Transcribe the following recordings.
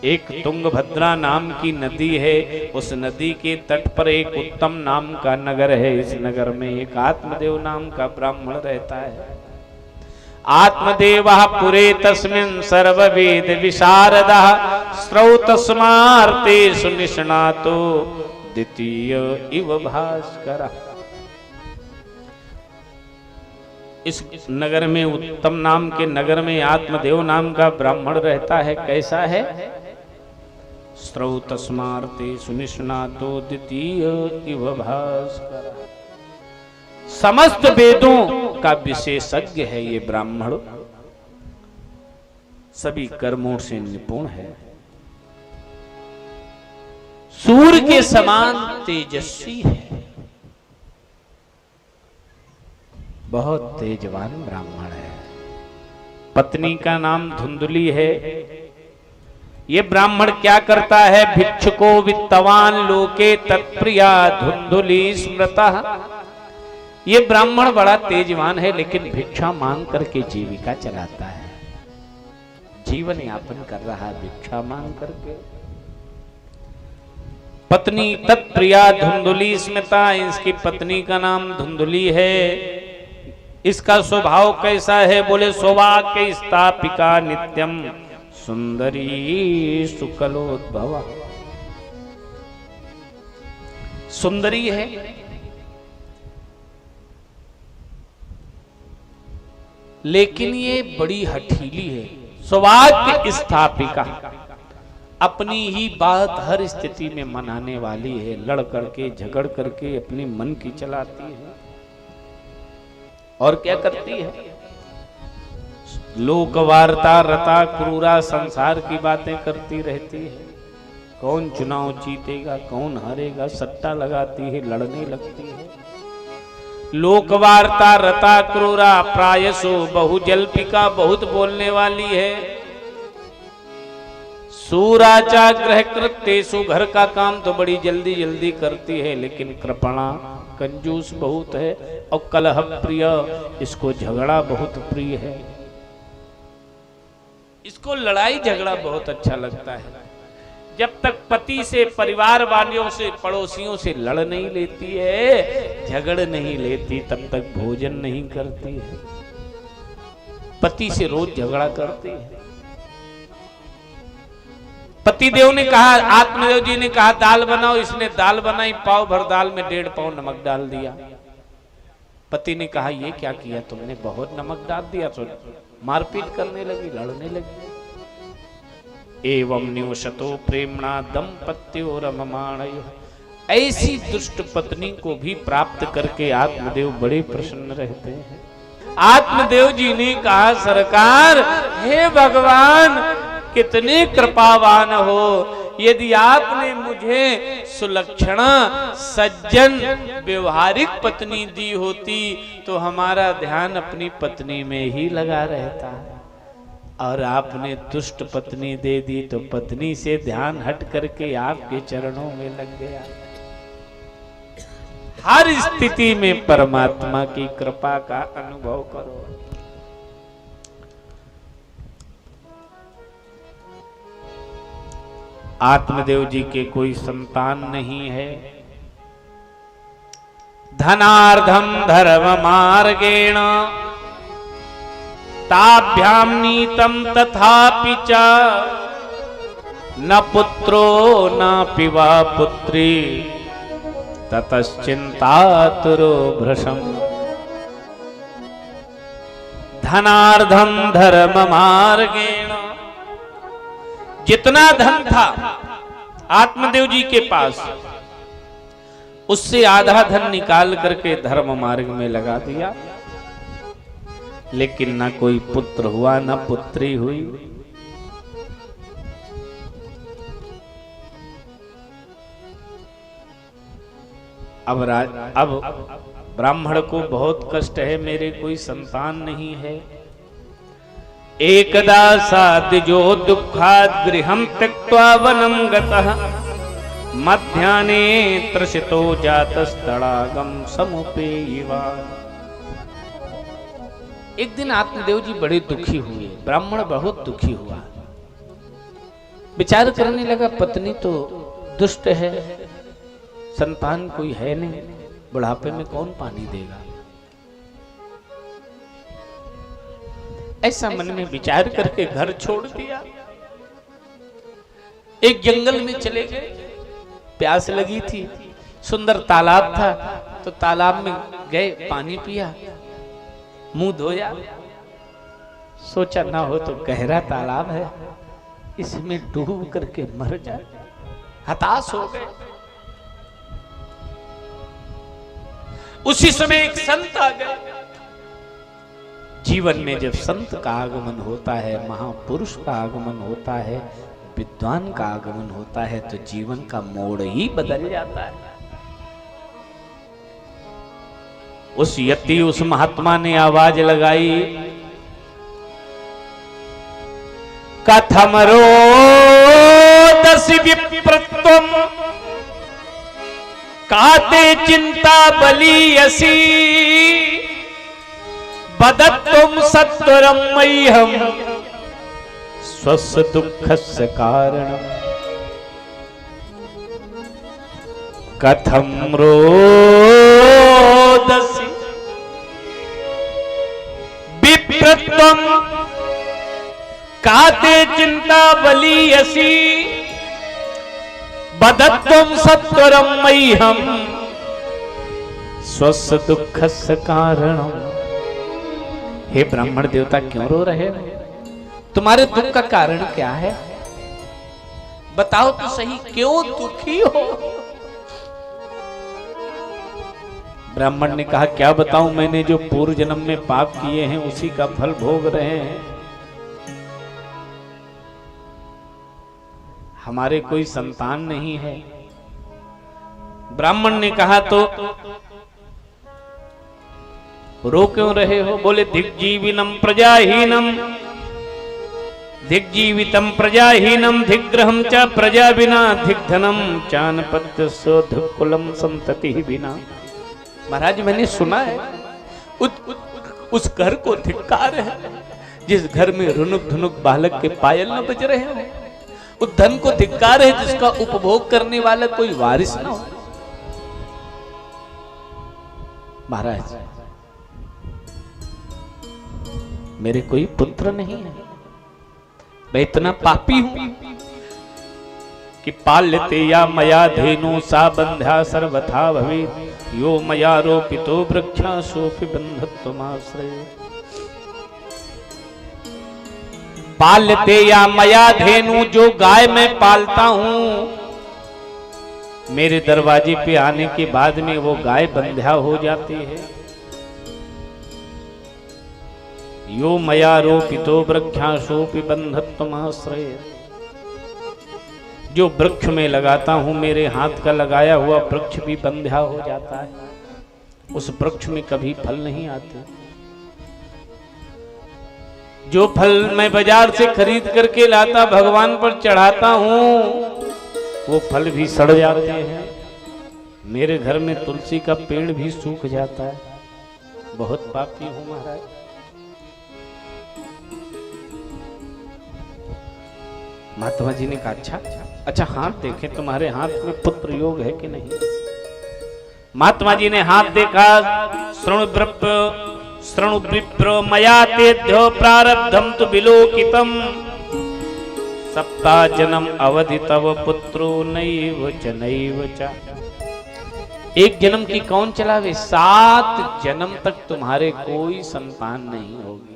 एक तुंगभद्रा नाम की नदी है, उस नदी के तट पर एक उत्तम नाम का नगर है। इस नगर में एक आत्मदेव नाम का ब्राह्मण रहता है। आत्मदेवः पुरे तस्मिन् सर्ववेद विशारदः श्रौतस्मार्तेषु निष्णातो द्वितीय इव भास्करः। इस नगर में, उत्तम नाम के नगर में आत्मदेव नाम का ब्राह्मण रहता है। कैसा है? श्रौतस्मार्तेषु निष्णातो द्वितीय इव भास्करः। समस्त वेदों का विशेषज्ञ है ये ब्राह्मण, सभी कर्मों से निपुण है, सूर्य के समान तेजस्वी है, बहुत तेजवान ब्राह्मण है। पत्नी का नाम धुंधुली है। ये ब्राह्मण क्या करता है? भिक्षुको वित्तवान लोके तत्प्रिया धुंधुली स्मृतः। ये ब्राह्मण बड़ा तेजवान है, लेकिन भिक्षा मांग करके जीविका चलाता है, जीवन यापन कर रहा है भिक्षा मांग करके। पत्नी तत्प्रिया धुंधुली स्मृता, इसकी पत्नी का नाम धुंधुली है। इसका स्वभाव कैसा है? बोले सौभाग्य स्थापिका नित्यम सुंदरी सुकलोद्भवा। सुंदरी है, लेकिन ये बड़ी हठीली है। सौभाग्य स्थापिका, अपनी ही बात हर स्थिति में मनाने वाली है, लड़ करके झगड़ करके अपनी मन की चलाती है। और क्या करती है? लोक वार्ता रता क्रूरा, संसार की बातें करती रहती है। कौन चुनाव जीतेगा, कौन हारेगा, सट्टा लगाती है, लड़ने लगती है। लोक वार्ता रता क्रूरा प्रायसो बहुजल्पिका, बहुत बोलने वाली है। सूराचा ग्रह कृत्येषु, घर का काम तो बड़ी जल्दी जल्दी करती है, लेकिन कृपणा कंजूस बहुत है। और कलह प्रिय, इसको झगड़ा बहुत प्रिय है, इसको लड़ाई झगड़ा बहुत अच्छा लगता है। जब तक पति से, परिवार वालों से, पड़ोसियों से लड़ नहीं लेती है, झगड़ नहीं लेती, तब तक भोजन नहीं करती है। पति से रोज झगड़ा करती है। पतिदेव ने कहा, आत्मदेव जी ने कहा दाल बनाओ, इसने दाल बनाई, पाव भर दाल में 1.5 पाव नमक डाल दिया। पति ने कहा ये क्या किया तुमने, बहुत नमक डाल दिया। तो मारपीट करने लगी, लड़ने लगी। एवं निवसतो प्रेमणा दंपत्यो रममाणयो। ऐसी दुष्ट पत्नी को भी प्राप्त करके आत्मदेव बड़े प्रसन्न रहते हैं। आत्मदेव जी ने कहा सरकार, हे भगवान कितने कृपावान हो, यदि आपने मुझे सुलक्षणा सज्जन व्यवहारिक पत्नी दी होती तो हमारा ध्यान अपनी पत्नी में ही लगा रहता, और आपने दुष्ट पत्नी दे दी तो पत्नी से ध्यान हट करके आपके चरणों में लग गया। हर स्थिति में परमात्मा की कृपा का अनुभव करो। आत्मदेव जी के कोई संतान नहीं है। धनार्धम धर्म मार्गेण ताभ्याम नीतम तथापि च न पुत्रो न पिवा पुत्री ततश्चिंतातुरो भृशम। धनार्धम धर्म मार्गेण, जितना धन था आत्मदेव जी के पास, उससे आधा धन निकाल करके धर्म मार्ग में लगा दिया, लेकिन ना कोई पुत्र हुआ ना पुत्री हुई। अब ब्राह्मण को बहुत कष्ट है, मेरे कोई संतान नहीं है। एकदा साद्विजो दुःखाद् गृहं त्यक्त्वा वनं गतः मध्याह्ने त्रसितो जातस्तडागं समुपेयिवान्। एक दिन आत्मदेव जी बड़े दुखी हुए, ब्राह्मण बहुत दुखी हुआ। विचार करने लगा, पत्नी तो दुष्ट है, संतान कोई है नहीं, बुढ़ापे में कौन पानी देगा। ऐसा मन में विचार करके घर छोड़ दिया। एक जंगल में चले गए, प्यास लगी थी, सुंदर तालाब था, तो तालाब में गए, पानी पिया, मुंह धोया, सोचा ना हो तो गहरा तालाब है, इसमें डूब करके मर जाए, हताश हो गए। उसी समय एक संत आ गए। जीवन में जब संत का आगमन होता है, महापुरुष का आगमन होता है, विद्वान का आगमन होता है, तो जीवन का मोड़ ही बदल जाता है। उस यति, उस महात्मा ने आवाज लगाई, कथम रोदसी विप्रत्वम काते चिंता बलीयसी बदत्तुम सत्वरम मह्यम स्वस्य दुःखस्य कारणम कथम रोदसी विप्रत्वम काते चिंता बलीयसी बदत्तुम सत्वरम मह्यम स्वस्य दुःखस्य कारणम। हे ब्राह्मण देवता, क्यों रो रहे हो? तुम्हारे दुख का कारण क्या है? बताओ तो सही, क्यों दुखी हो? ब्राह्मण ने कहा, क्या बताऊं, मैंने जो पूर्व जन्म में पाप किए हैं उसी का फल भोग रहे हैं। हमारे कोई संतान नहीं है। ब्राह्मण ने कहा, तो रो क्यों रहे हो? बोले, दिग्जीविनम प्रजाहीनम दिग्जीवितम प्रजाहीनम धिग्रहम च प्रजा बिना धिग्धनम चानपत्यस्यो धिक्कुलम संतति बिना। महाराज, मैंने सुना है उस घर को धिक्कार है जिस घर में रुनुक धुनुक बालक के पायल न बज रहे हो। उस धन को धिक्कार है जिसका उपभोग करने वाला कोई वारिस ना हो। महाराज, मेरे कोई पुत्र नहीं है, मैं इतना पापी हूं कि पाल्यते या मया धेनु सा बंध्या सर्वथा भवेत् यो मया रोपितो वृक्षा सोपि बंधत्वमाश्रये। पाल्यते या मया धेनु, जो गाय मैं पालता हूं, मेरे दरवाजे पे आने के बाद में वो गाय बंध्या हो जाती है। यो मया रोपितो वृक्षाशोपि बंधत्वमाश्रये, जो वृक्ष में लगाता हूं, मेरे हाथ का लगाया हुआ वृक्ष भी बंध्या हो जाता है, उस वृक्ष में कभी फल नहीं आते। जो फल मैं बाजार से खरीद करके लाता, भगवान पर चढ़ाता हूं, वो फल भी सड़ जाते हैं। मेरे घर में तुलसी का पेड़ भी सूख जाता है। बहुत पापी हूं महाराज। महात्मा जी ने कहा, अच्छा हाथ देखें, तुम्हारे हाथ में पुत्र योग है कि नहीं? महात्मा जी ने हाथ देखा, शृणु विप्र मया तेभ्यो प्रारब्धम तु विलोकितम सप्ताह जन्म अवधि तव पुत्रो नैव च नैव च। एक जन्म की कौन चलावे? 7 जन्म तक तुम्हारे कोई संतान नहीं होगी।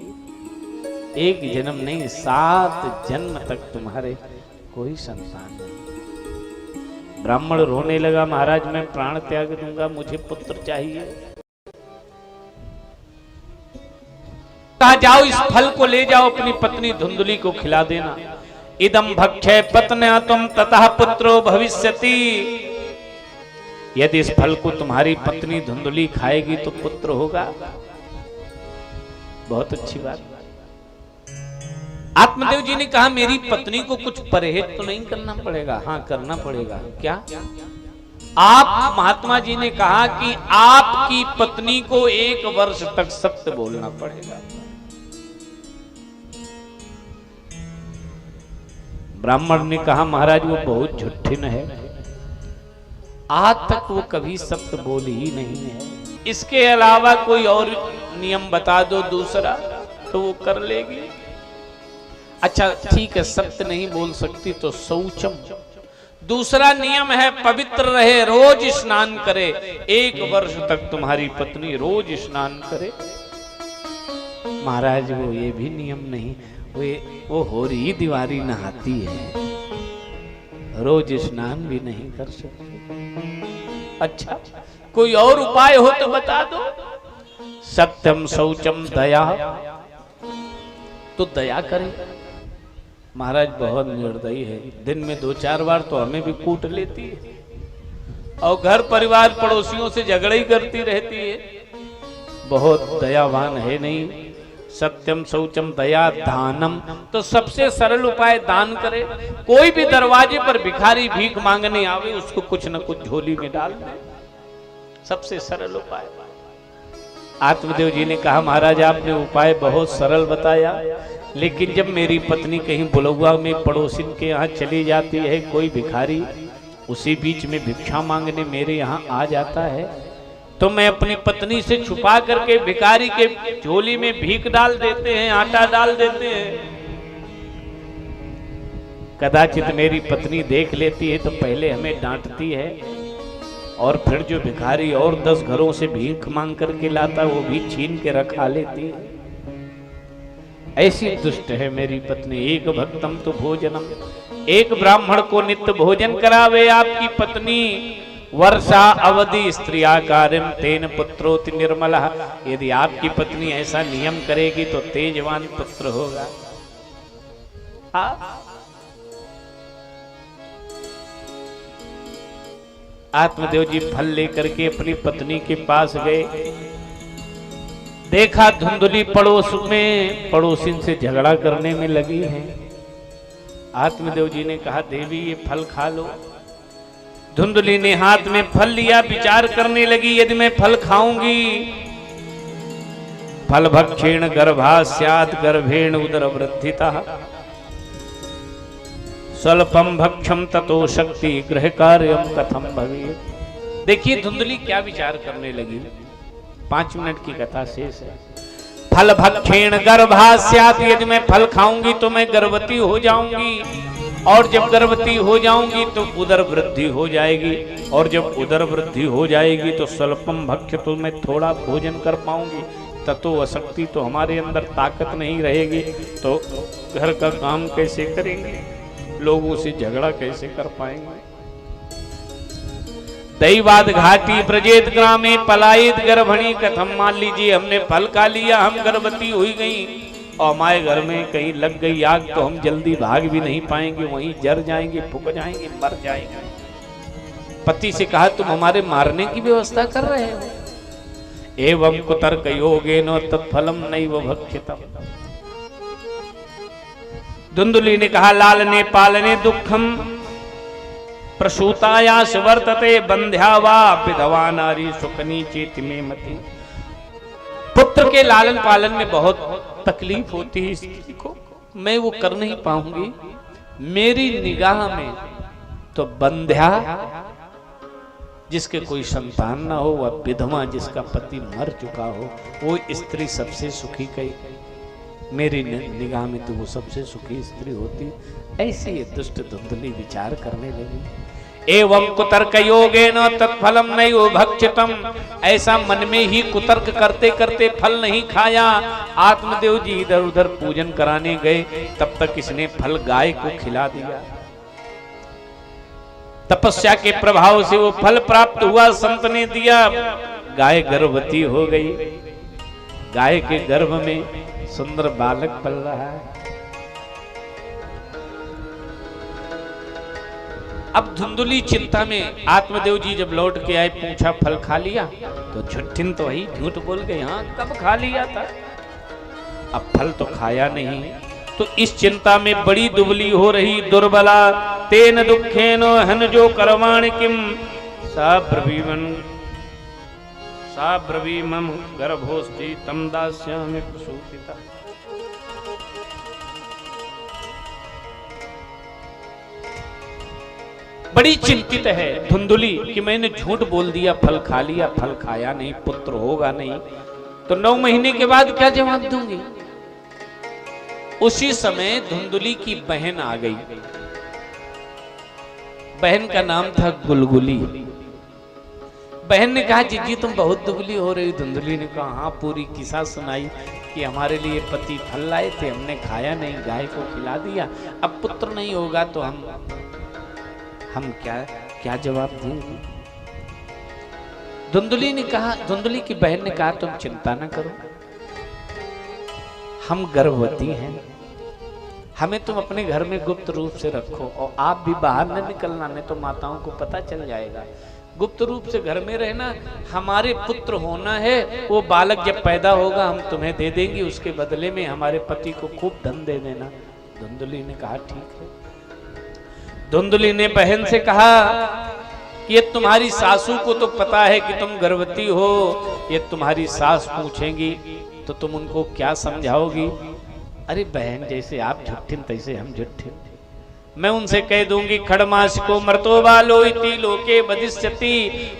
एक जन्म नहीं, 7 जन्म तक तुम्हारे कोई संतान नहीं। ब्राह्मण रोने लगा, महाराज मैं प्राण त्याग दूंगा, मुझे पुत्र चाहिए। कहा, जाओ इस फल को ले जाओ, अपनी पत्नी धुंधुली को खिला देना। इदम भक्षय पत्न्या तुम ततः पुत्रो भविष्यति। यदि इस फल को तुम्हारी पत्नी धुंधुली खाएगी तो पुत्र होगा। बहुत अच्छी बात। आत्मदेव जी ने कहा, मेरी पत्नी को कुछ परहेज तो नहीं करना पड़ेगा? हाँ करना पड़ेगा। क्या? आप, महात्मा जी ने कहा कि आपकी पत्नी को 1 वर्ष तक सत्य बोलना पड़ेगा। ब्राह्मण ने कहा महाराज वो बहुत झुट्ठिन है, आज तक वो कभी सत्य बोली ही नहीं है, इसके अलावा कोई और नियम बता दो दूसरा तो वो कर लेगी। अच्छा ठीक है, सत्य नहीं बोल सकती तो शौचम, दूसरा नियम है पवित्र रहे, रोज स्नान करे, 1 वर्ष तक तुम्हारी पत्नी रोज स्नान करे। महाराज वो ये भी नियम नहीं, वो होरी दीवारी नहाती है, रोज स्नान भी नहीं कर सकती। अच्छा कोई और उपाय हो तो बता दो। सत्यम शौचम दया, तो दया करे। महाराज बहुत निर्दयी है, दिन में 2-4 बार तो हमें भी कूट लेती है और घर परिवार पड़ोसियों से झगड़ा ही करती रहती है, बहुत दयावान है नहीं। सत्यम शौचम दया दानम, तो सबसे सरल उपाय दान करे। कोई भी दरवाजे पर भिखारी भीख मांगने आवे उसको कुछ न कुछ झोली में डाल दे, सबसे सरल उपाय। आत्मदेव जी ने कहा महाराज आपने उपाय बहुत सरल बताया, लेकिन जब मेरी पत्नी कहीं बुलौआ में पड़ोसिन के यहाँ चली जाती है, कोई भिखारी उसी बीच में भिक्षा मांगने मेरे यहाँ आ जाता है, तो मैं अपनी पत्नी से छुपा करके भिखारी के झोली में भीख डाल देते हैं, आटा डाल देते हैं। कदाचित मेरी पत्नी देख लेती है तो पहले हमें डांटती है और फिर जो भिखारी और 10 घरों से भीख मांग करके लाता वो भी छीन के रखा लेती है। ऐसी दुष्ट है मेरी पत्नी। एक भक्तम तो भोजनम, एक ब्राह्मण को नित्य भोजन करावे आपकी पत्नी। वर्षा अवधि स्त्रिया कार्यम तेन पुत्रोति निर्मला, यदि आपकी पत्नी ऐसा नियम करेगी तो तेजवान पुत्र होगा। आत्मदेव जी फल लेकर के अपनी पत्नी के पास गए, देखा धुंधली पड़ोस में पड़ोसिन से झगड़ा करने में लगी है। आत्मदेव जी ने कहा देवी ये फल खा लो। धुंधली ने हाथ में फल लिया, विचार करने लगी यदि मैं फल खाऊंगी, फल भक्षेण गर्भास्यात् गर्भेण उदर वृद्धिता, स्वल्पम भक्षम ततो शक्ति गृह कार्यम कथम भवेत्। देखिए धुंधली क्या विचार करने लगी। 5 मिनट की कथा शेष है। फल भक्षेण गर्भास्यात्, यदि मैं फल खाऊंगी तो मैं गर्भवती हो जाऊंगी, और जब गर्भवती हो जाऊंगी तो उदर वृद्धि हो जाएगी, और जब उदर वृद्धि हो जाएगी तो स्वल्पम भक्ष्य, तो मैं थोड़ा भोजन कर पाऊंगी, ततो अशक्ति, तो हमारे अंदर ताकत नहीं रहेगी, तो घर का काम कैसे करेंगे, लोगों से झगड़ा कैसे कर पाएंगे। दैवाद घाटी ब्रजेत ग्रामे पलायित गर्भणी कथम, मान लीजिए हमने फल खा लिया, हम गर्भवती हुई गई और हमारे घर में कहीं लग गई आग तो हम जल्दी भाग भी नहीं पाएंगे, वहीं जर जाएंगे, फूक जाएंगे, मर जाएंगे। पति से कहा तुम हमारे मारने की व्यवस्था कर रहे हो। एवं कुतर्क योगेन तत्फलम नैव भक्षितम। धुंधली ने कहा लालने पालने दुखम प्रसूताया वर्तते बंध्या वा विधवा नारी सुखनी चेत में मति। पुत्र के लालन पालन में बहुत तकलीफ होती है स्त्री को, मैं वो कर नहीं पाऊंगी। मेरी निगाह में तो बंध्या जिसके कोई संतान ना हो, वह विधवा जिसका पति मर चुका हो, वो स्त्री सबसे सुखी कही। मेरी निगाह में तो वो सबसे सुखी स्त्री होती। ऐसे ये दुष्ट धुंधली विचार करने लगी। एवं कुतर्क योगेन तत्फलम नैव भक्षितम, ऐसा मन में ही कुतर्क करते करते फल नहीं खाया। आत्मदेव जी इधर उधर पूजन कराने गए, तब तक इसने फल गाय को खिला दिया। तपस्या के प्रभाव से वो फल प्राप्त हुआ, संत ने दिया, गाय गर्भवती हो गई। गाय के गर्भ में सुंदर बालक पल रहा है। अब धुंधली चिंता में, आत्मदेव जी जब लौट के आए पूछा फल खा लिया, तो झुट्ठिन तो वही झूठ बोल गए, हाँ कब खा लिया था, अब फल तो खाया नहीं। तो इस चिंता में बड़ी दुबली हो रही दुर्बला, तेन दुखेन हन जो करवाण किम साब्रवीमं गर्भोस्ति तम दास्यामि प्रसूतिता। बड़ी चिंतित है धुंधुली कि मैंने झूठ बोल दिया, फल खा लिया, फल खाया नहीं, पुत्र होगा नहीं, तो 9 महीने के बाद क्या जवाब दूंगी। उसी समय धुंधुली की बहन आ गई। बहन का नाम था गुलगुली। बहन ने कहा जीजी तुम बहुत दुबली हो रही। धुंधुली ने कहा हाँ, पूरी किस्सा सुनाई कि हमारे लिए पति फल लाए थे, हमने खाया नहीं, गाय को खिला दिया, अब पुत्र नहीं होगा तो हम क्या जवाब देंगे। धुंधुली की बहन ने कहा तुम चिंता ना करो, हम गर्भवती हैं, हमें तुम अपने घर में गुप्त रूप से रखो और आप भी बाहर न निकलना, नहीं तो माताओं को पता चल जाएगा। गुप्त रूप से घर में रहना, हमारे पुत्र होना है, वो बालक जब पैदा होगा हम तुम्हें दे देंगे, उसके बदले में हमारे पति को खूब धन दे देना। धुंधुली ने कहा ठीक है। धुंधुली ने बहन से कहा कि ये तुम्हारी सासू को तो पता है कि तुम गर्भवती हो, ये तुम्हारी सास पूछेंगी तो तुम उनको क्या समझाओगी। अरे बहन, जैसे आप झुट्ठिन तैसे हम झुट्ठिन। मैं उनसे कह दूंगी खड़मास को मर्तो बालो इति लोके बदिष्यति।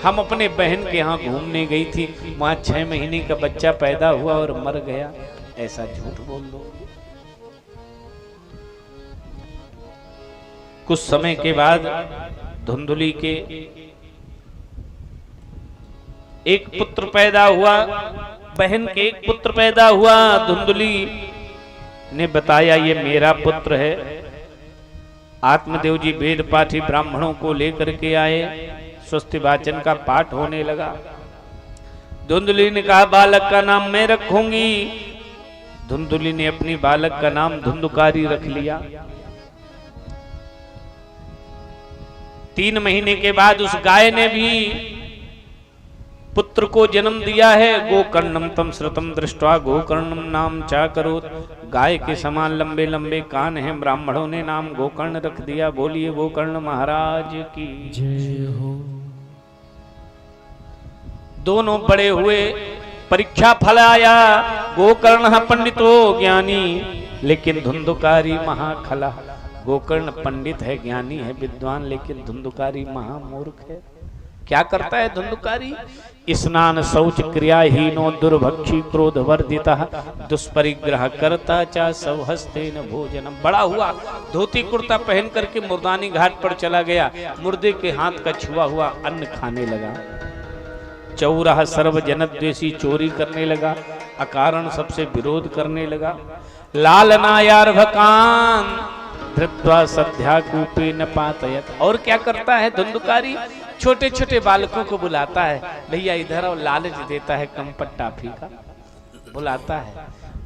हम अपने बहन के यहाँ घूमने गई थी, वहां 6 महीने का बच्चा पैदा हुआ और मर गया, ऐसा झूठ बोल दो। कुछ समय के बाद धुंधुली के एक पुत्र पैदा हुआ, बहन के एक पुत्र पैदा हुआ। धुंधुली ने बताया ये मेरा पुत्र है। आत्मदेव जी वेद पाठी ब्राह्मणों को लेकर के आए, स्वस्ति वाचन का पाठ होने लगा। धुंधुली ने कहा बालक का नाम मैं रखूंगी। धुंधुली ने अपनी बालक का नाम धुंधुकारी रख लिया। 3 महीने के बाद उस गाय ने भी पुत्र को जन्म दिया है। गोकर्णम तम श्रुतम दृष्ट्वा गोकर्णम नाम चाकरोत। गाय के समान लंबे लंबे कान हैं, ब्राह्मणों ने नाम गोकर्ण रख दिया। बोलिए गोकर्ण महाराज की जय हो। दोनों बड़े हुए, परीक्षा फल आया। गोकर्ण पंडितो ज्ञानी, लेकिन धुंधुकारी महाखला। गोकर्ण पंडित है, ज्ञानी है, विद्वान, लेकिन धुंधुकारी महामूर्ख है। क्या करता है धुंधुकारी? स्नान शौच क्रियाहीनो दुर्भक्षी क्रोध वर्धिता दुष्परिग्रह करता चा सब हस्तेन भोजनम। बड़ा हुआ, धोती कुर्ता पहन करके मुर्दानी घाट पर चला गया, मुर्दे के हाथ का छुआ हुआ अन्न खाने लगा। चौराह सर्व जनद्वेषी, चोरी करने लगा, अकारण सबसे विरोध करने लगा। लालनायार भकान धृत्वा सध्या कूपे न पातयत। और क्या करता है धुंधुकारी? छोटे छोटे बालकों को बुलाता है, भैया इधर और लालच देता है, कमपट टाफी का बुलाता है,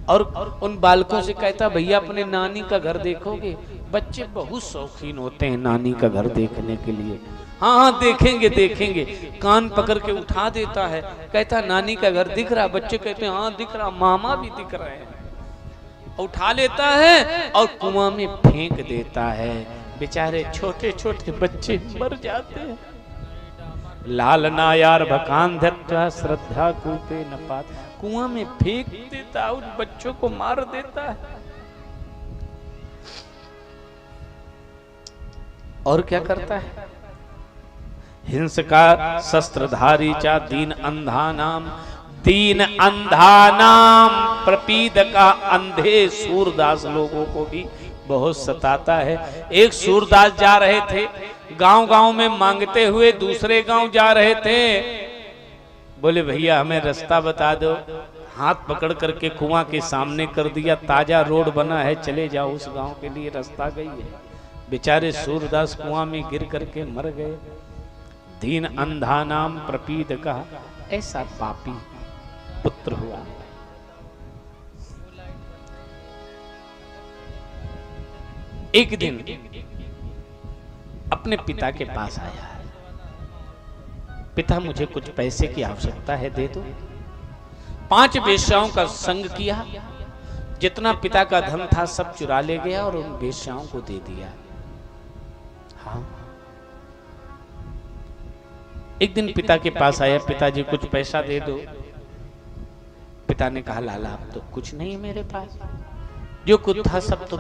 और उन बालकों से कहता भैया अपने नानी का घर देखोगे। बच्चे बहुत शौकीन होते हैं नानी का घर देखने के लिए। हाँ हाँ देखेंगे देखेंगे। कान पकड़ के उठा देता है, कहता नानी का घर दिख रहा। बच्चे कहते हैं हाँ दिख रहा, मामा भी दिख रहे हैं। उठा लेता है और कुआं में फेंक देता है। बेचारे छोटे छोटे बच्चे मर जाते हैं। लालनायार भकान धत्वा श्रद्धा कूपे न पात। कुआं में फेंक देता, उन बच्चों को मार देता है। और क्या करता है? हिंसका शस्त्रधारी चा दीन अंधानाम प्रपीद का। अंधे सूरदास लोगों को भी बहुत सताता है। एक सूरदास जा रहे थे, गांव गांव में मांगते हुए दूसरे गांव जा रहे थे। बोले भैया हमें रास्ता बता दो। हाथ पकड़ करके कुआं के सामने कर दिया, ताजा रोड बना है, चले जाओ उस गांव के लिए रास्ता गई है। बेचारे सूरदास कुआं में गिर करके मर गए। दीन अंधा नाम प्रपीद का, ऐसा पापी पुत्र हुआ। एक दिन अपने पिता के पास आया है, पिता मुझे कुछ पैसे की आवश्यकता है, दे दो। 5 वेश्याओं का संग किया, जितना पिता का धन था सब चुरा ले गया और उन वेश्याओं को दे दिया। हाँ, एक दिन पिता के पास आया, पिताजी कुछ पैसा दे दो। पिता ने कहा लाला अब तो कुछ नहीं है मेरे पास, जो कुछ था सब तो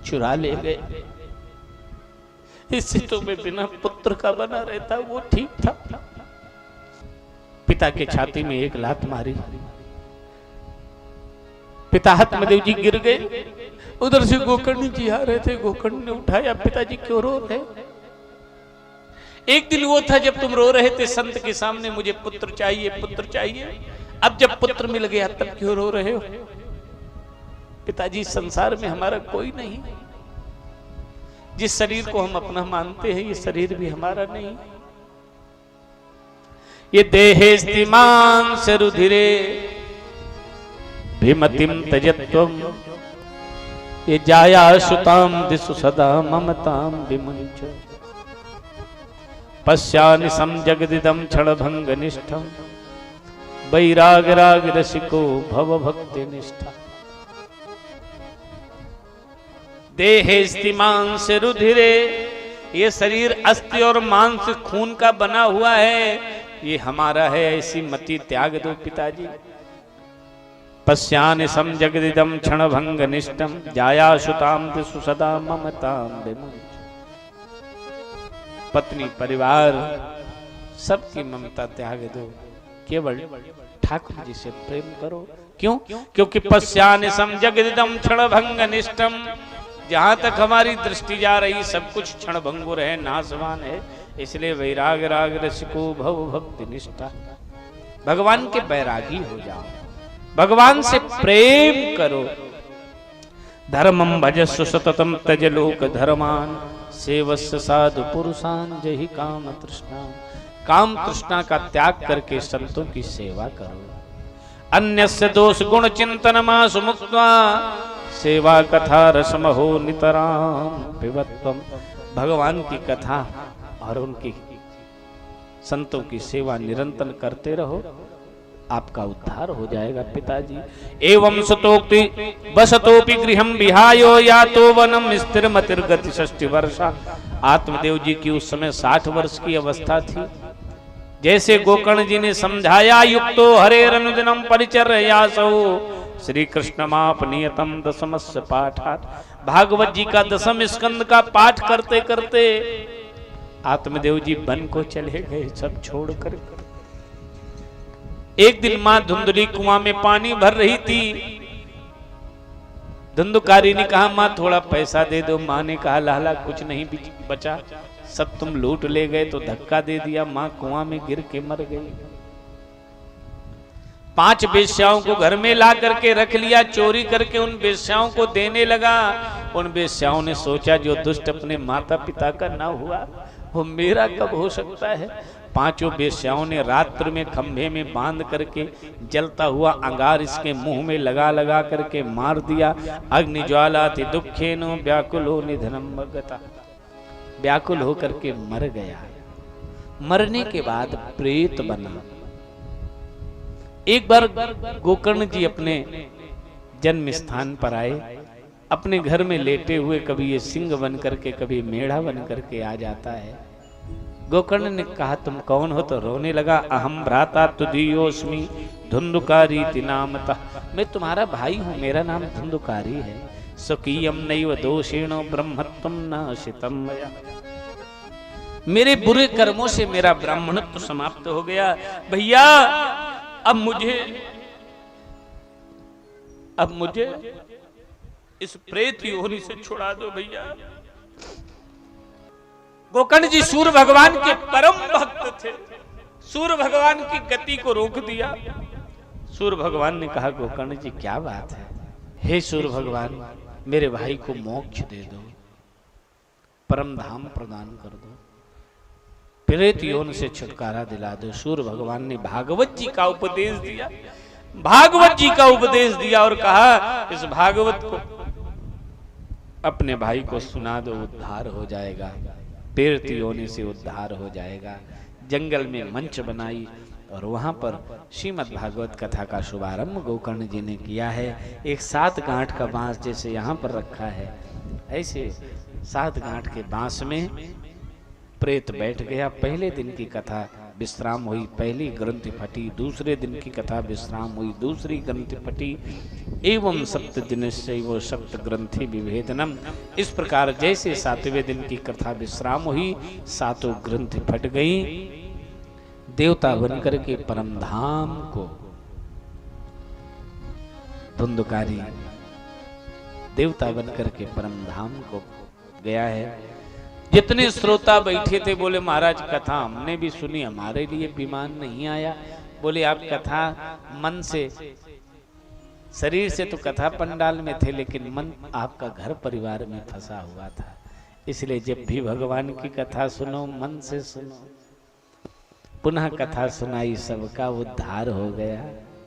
चुरा ले गए। इससे तो मैं बिना पुत्र का बना रहता, वो ठीक था। पिता के छाती में एक लात मारी, पिता आत्मदेव जी गिर गए। उधर से गोकर्ण जी आ रहे थे, गोकर्ण ने उठाया, पिताजी क्यों रो रहे? एक दिन वो था जब तुम रो रहे थे संत के सामने, मुझे पुत्र चाहिए, पुत्र चाहिए। अब जब पुत्र मिल गया तब क्यों रो रहे हो? पिताजी, संसार में हमारा कोई नहीं। जिस शरीर को हम अपना मानते हैं, ये शरीर भी हमारा नहीं। ये देहेस्तिमान से रुधिरे भीमतिम त्यजत्वम, ये जाया सुताम दिशु सदा ममताम विमुंच, पश्यानि समजगदिदम क्षणभंग निष्ठम, वैराग राग रसिको भव भक्ति निष्ठा। देहेस्ति मांस रुधिरे, ये शरीर अस्थि और मांस खून का बना हुआ है, ये हमारा है, ऐसी मति त्याग दो पिताजी। पश्यानि समजगदिदम क्षणभंग निष्ठम, जाया सुताम दिशु सदा ममताम विमुंच। पत्नी परिवार सबकी ममता त्याग दो, केवल ठाकुर जी से प्रेम करो। क्यों? क्योंकि पश्यानि समजगदिदम क्षणभंग निष्ठम, जहां तक हमारी दृष्टि जा रही सब कुछ क्षणभंगुर है, नाशवान है। इसलिए वैराग राग रसिको भव भक्ति निष्ठा, भगवान के बैरागी हो जाओ, भगवान से प्रेम करो। धर्मम भजस्व सततम त्यज लोक धर्मान, सेवस्य साधु पुरुषान जहि काम तृष्णा। काम तृष्णा का त्याग करके संतों की सेवा करो। अन्यस्य दोष गुण चिंतन मासु मुक्त्वा, सेवा कथा रसमहो नितराम पिबत्वम। भगवान की कथा और उनकी संतों की सेवा निरंतर करते रहो, आपका उद्धार हो जाएगा पिताजी। एवं सतोक्ति बसतोपि गृहम विहायो यातो वनम स्थिरमतिर्गति 60 वर्षा। आत्मदेव जी की उस समय 60 वर्ष की अवस्था थी। जैसे गोकर्ण जी ने समझाया, युक्तो हरेरनुदिनम परिचर्यासौ, श्री कृष्णमापनियतम दशमस्य पाठात्। भागवत जी का 10वें स्कंद का पाठ करते करते आत्मदेव जी वन को चले गए, सब छोड़कर। एक दिन मां धुंधली कुआं में पानी भर रही थी। धुंधुकारी ने कहा, मां थोड़ा पैसा दे दो। मां ने कहा, लाला कुछ नहीं बचा, सब तुम लूट ले गए। तो धक्का दे दिया, मां कुआं में गिर के मर गई। 5 वेश्याओं को घर में ला करके रख लिया, चोरी करके उन वेश्याओं को देने लगा। उन वेश्याओं ने सोचा, जो दुष्ट अपने माता पिता का ना हुआ वो मेरा कब हो सकता है। 5 वेश्याओं ने रात्र में खंभे में बांध करके जलता हुआ अंगार इसके मुंह में लगा लगा करके मार दिया। अग्निज्वाला थी दुखेनो व्याकुलो निधनम गता, व्याकुल होकर के मर गया। मरने के बाद प्रेत बना। एक बार गोकर्ण जी अपने जन्म स्थान पर आए, अपने घर में लेटे हुए, कभी ये सिंह बन करके कभी मेढ़ा बन करके आ जाता है। गोकर्ण ने कहा, तुम कौन हो? तो रोने लगा। अहम भ्राता तुदीयोस्मि धुंधुकारी नामतः, मैं तुम्हारा भाई हूं, मेरा नाम धुंधुकारी है। स्वकीयम नैव दोषेण ब्रह्मत्वम नाशितम मया, मेरे बुरे कर्मों से मेरा ब्राह्मणत्व समाप्त हो गया। भैया अब मुझे इस प्रेत योनि से छुड़ा दो भैया। गोकर्ण जी सूर्य भगवान के परम भक्त थे। सूर्य भगवान की गति को रोक दिया। सूर्य भगवान ने कहा, गोकर्ण जी क्या बात है? हे सूर्य भगवान, मेरे भाई को मोक्ष दे दो, परम धाम प्रदान कर दो, प्रेत योनि से छुटकारा दिला दो। सूर्य भगवान ने भागवत जी का उपदेश दिया। भागवत जी का उपदेश दिया और कहा, इस भागवत को अपने भाई को सुना दो, उद्धार हो जाएगा, प्रेत योनि से उद्धार हो जाएगा। जंगल में मंच बनाई और वहां पर श्रीमद् भागवत कथा का शुभारंभ गोकर्ण जी ने किया है। एक 7 गांठ का बांस जैसे यहाँ पर रखा है, ऐसे 7 गांठ के बांस में प्रेत बैठ गया। पहले दिन की कथा विश्राम हुई, पहली ग्रंथि फटी, दूसरे दिन की कथा विश्राम हुई, दूसरी ग्रंथि फटी, एवं सप्त दिनश्चैव सप्त ग्रंथि विभेदनम। इस प्रकार जैसे सातवें दिन की कथा विश्राम हुई, सातों ग्रंथि फट गई। देवता बनकर के परमधाम को धुंधकारी देवता बनकर के परमधाम को गया है। जितने श्रोता बैठे थे बोले महाराज कथा हमने भी सुनी, हमारे लिए विमान नहीं आया। बोले आप कथा मन से, शरीर से तो कथा पंडाल में थे, लेकिन मन आपका घर परिवार में फंसा हुआ था। इसलिए जब भी भगवान की कथा सुनो मन से सुनो। पुनः कथा सुनाई सबका उद्धार हो गया।